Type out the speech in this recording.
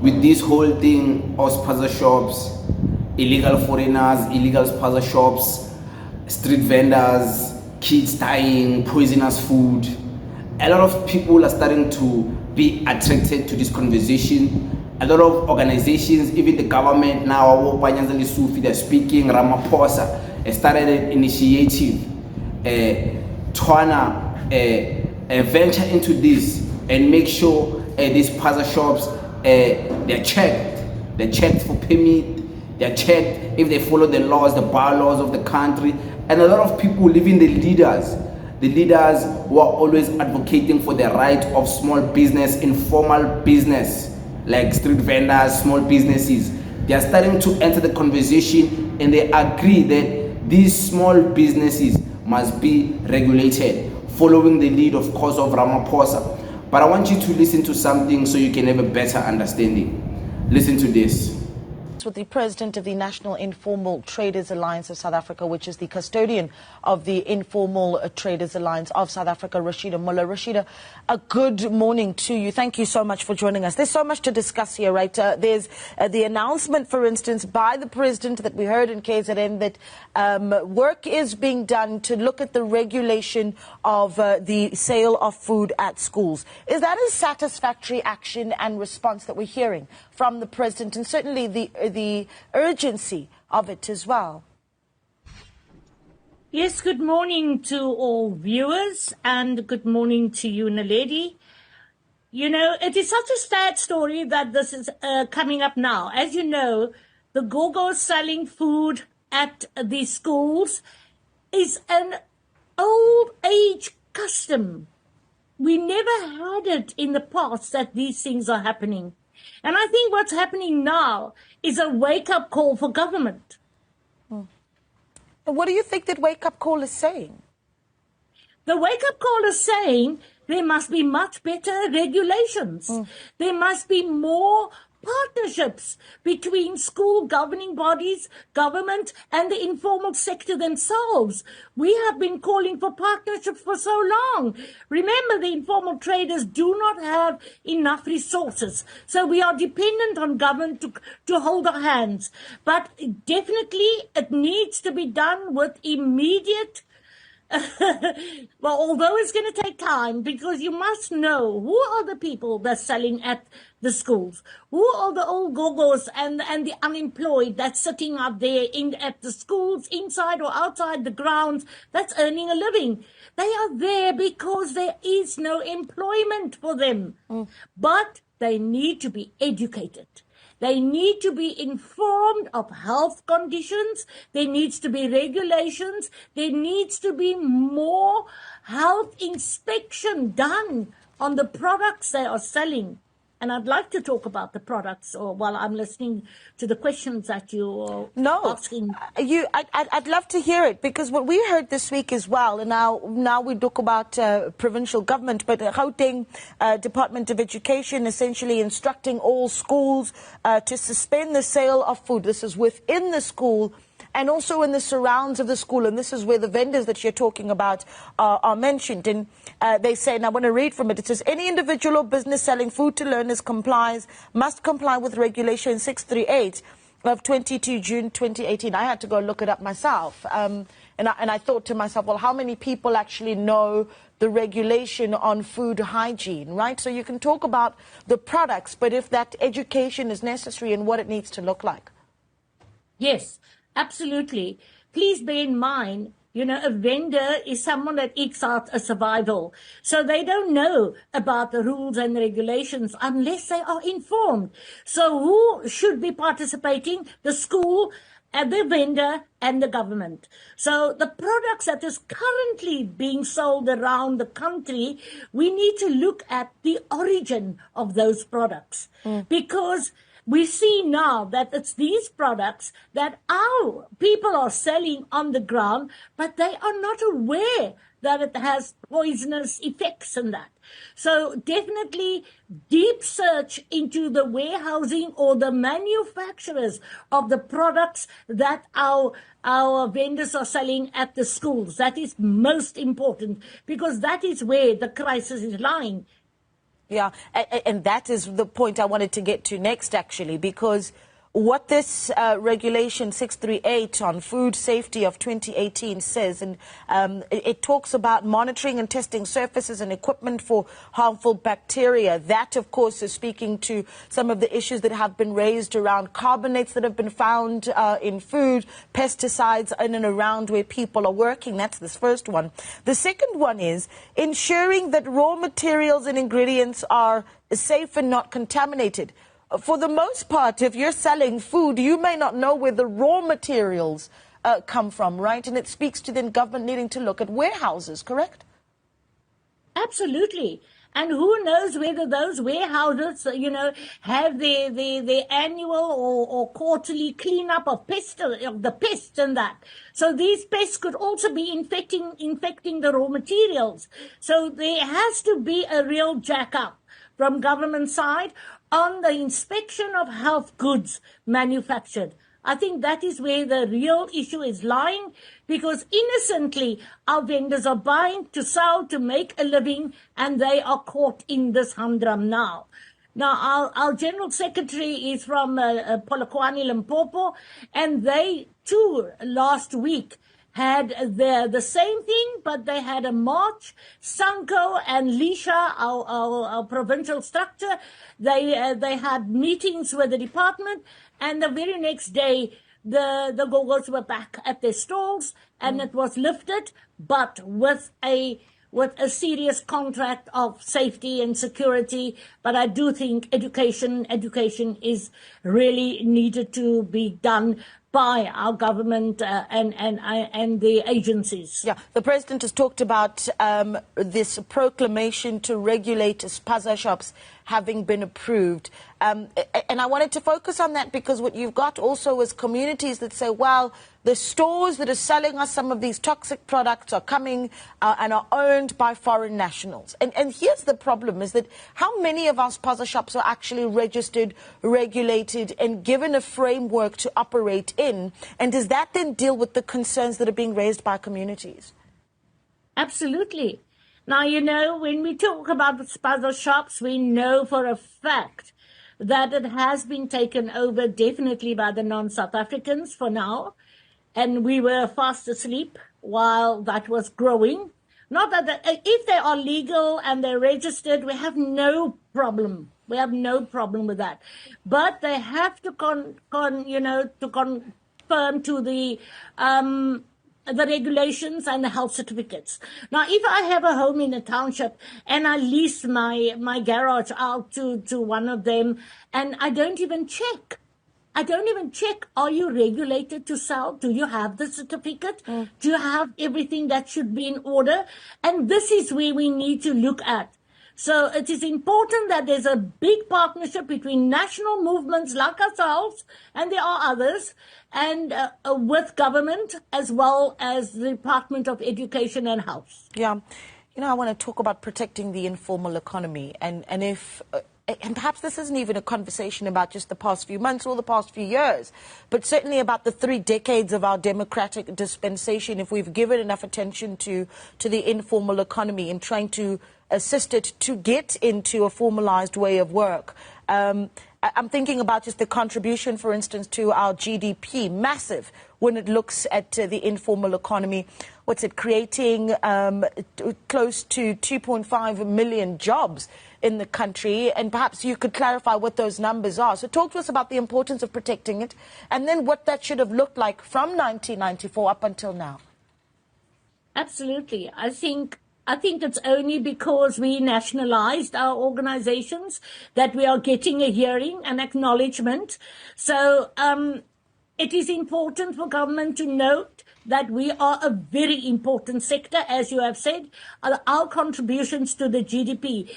with this whole thing of Spaza shops, illegal foreigners, illegal Spaza shops, street vendors, kids dying, poisonous food, a lot of people are starting to be attracted to this conversation. A lot of organizations, even the government now, they're speaking. Ramaphosa started an initiative trying to venture into this and make sure these Spaza shops, they're checked for permit, they're checked if they follow the laws, the bylaws of the country. And a lot of people, even the leaders who are always advocating for the right of small business, informal business, like street vendors, small businesses, they are starting to enter the conversation, and they agree that these small businesses must be regulated, following the lead, of course, of Ramaphosa. But I want you to listen to something so you can have a better understanding. Listen to this. With the president of the National Informal Traders Alliance of South Africa, which is the custodian of the Informal Traders Alliance of South Africa, Rashida Muller. Rashida, a good morning to you. Thank you so much for joining us. There's so much to discuss here, right? There's the announcement, for instance, by the president that we heard in KZN that work is being done to look at the regulation of the sale of food at schools. Is that a satisfactory action and response that we're hearing from the president, and certainly the urgency of it as well? Yes, good morning to all viewers, and good morning to you, Naledi. You know, it is such a sad story that this is coming up now. As you know, the go-go's selling food at the schools is an old age custom. We never had it in the past that these things are happening. And I think what's happening now is a wake-up call for government. What do you think that wake-up call is saying? The wake-up call is saying there must be much better regulations. There must be more partnerships between school governing bodies, government, and the informal sector themselves. We have been calling for partnerships for so long. Remember, the informal traders do not have enough resources, so we are dependent on government to hold our hands. But definitely it needs to be done with immediate well, although it's going to take time, because you must know who are the people that's selling at the schools, who are the old go-go's and the unemployed that's sitting up there at the schools, inside or outside the grounds, that's earning a living. They are there because there is no employment for them. But they need to be educated. They need to be informed of health conditions. There needs to be regulations. There needs to be more health inspection done on the products they are selling. And I'd like to talk about the products while I'm listening to the questions that you're asking. I'd love to hear it, because what we heard this week as well, and now we talk about provincial government, but the Gauteng Department of Education essentially instructing all schools to suspend the sale of food. This is within the school and also in the surrounds of the school, and this is where the vendors that you're talking about are mentioned. And they say, and I want to read from it, it says, any individual or business selling food to learners must comply with Regulation 638 of 22 June 2018. I had to go look it up myself. And I thought to myself, well, how many people actually know the regulation on food hygiene, right? So you can talk about the products, but if that education is necessary and what it needs to look like. Yes, absolutely. Please bear in mind, you know, a vendor is someone that ekes out a survival. So they don't know about the rules and the regulations unless they are informed. So who should be participating? The school, and the vendor, and the government. So the products that is currently being sold around the country, we need to look at the origin of those products. Because we see now that it's these products that our people are selling on the ground, but they are not aware that it has poisonous effects and that. So definitely deep search into the warehousing or the manufacturers of the products that our vendors are selling at the schools. That is most important, because that is where the crisis is lying. Yeah, and that is the point I wanted to get to next, actually, because what this Regulation 638 on food safety of 2018 says, and it talks about monitoring and testing surfaces and equipment for harmful bacteria. That, of course, is speaking to some of the issues that have been raised around carbonates that have been found in food, pesticides in and around where people are working. That's this first one. The second one is ensuring that raw materials and ingredients are safe and not contaminated. For the most part, if you're selling food, you may not know where the raw materials come from, right? And it speaks to then government needing to look at warehouses, correct? Absolutely. And who knows whether those warehouses, have their annual or quarterly cleanup of the pests and that. So these pests could also be infecting the raw materials. So there has to be a real jack-up from government side on the inspection of health goods manufactured. I think that is where the real issue is lying, because innocently our vendors are buying to sell, to make a living, and they are caught in this humdrum now. Now, our General Secretary is from Polokwane, Limpopo, and they too last week had the same thing, but they had a march. Sanko and Lisha, our provincial structure, they had meetings with the department, and the very next day, the gogos were back at their stalls, and it was lifted, but with a serious contract of safety and security. But I do think education is really needed to be done by our government and the agencies. Yeah, the president has talked about this proclamation to regulate Spaza shops having been approved. And I wanted to focus on that because what you've got also is communities that say, well, the stores that are selling us some of these toxic products are coming and are owned by foreign nationals. And here's the problem, is that how many of our Spaza shops are actually registered, regulated, and given a framework to operate in? And does that then deal with the concerns that are being raised by communities? Absolutely. Now, when we talk about the Spaza shops, we know for a fact that it has been taken over definitely by the non-South Africans for now. And we were fast asleep while that was growing. Not that if they are legal and they're registered, we have no problem. We have no problem with that. But they have to confirm to the regulations and the health certificates. Now, if I have a home in a township and I lease my garage out to one of them, and I don't even check, are you regulated to sell? Do you have the certificate? Do you have everything that should be in order? And this is where we need to look at. So it is important that there's a big partnership between national movements like ourselves, and there are others, and with government as well as the Department of Education and Health. Yeah. I want to talk about protecting the informal economy, and if... and perhaps this isn't even a conversation about just the past few months or the past few years, but certainly about the 3 decades of our democratic dispensation, if we've given enough attention to the informal economy and trying to assist it to get into a formalized way of work. I'm thinking about just the contribution, for instance, to our GDP, massive when it looks at the informal economy. What's it creating? Close to 2.5 million jobs in the country, and perhaps you could clarify what those numbers are. So talk to us about the importance of protecting it, and then what that should have looked like from 1994 up until now. Absolutely. I think it's only because we nationalized our organizations that we are getting a hearing and acknowledgement. So it is important for government to note that we are a very important sector, as you have said, our contributions to the GDP.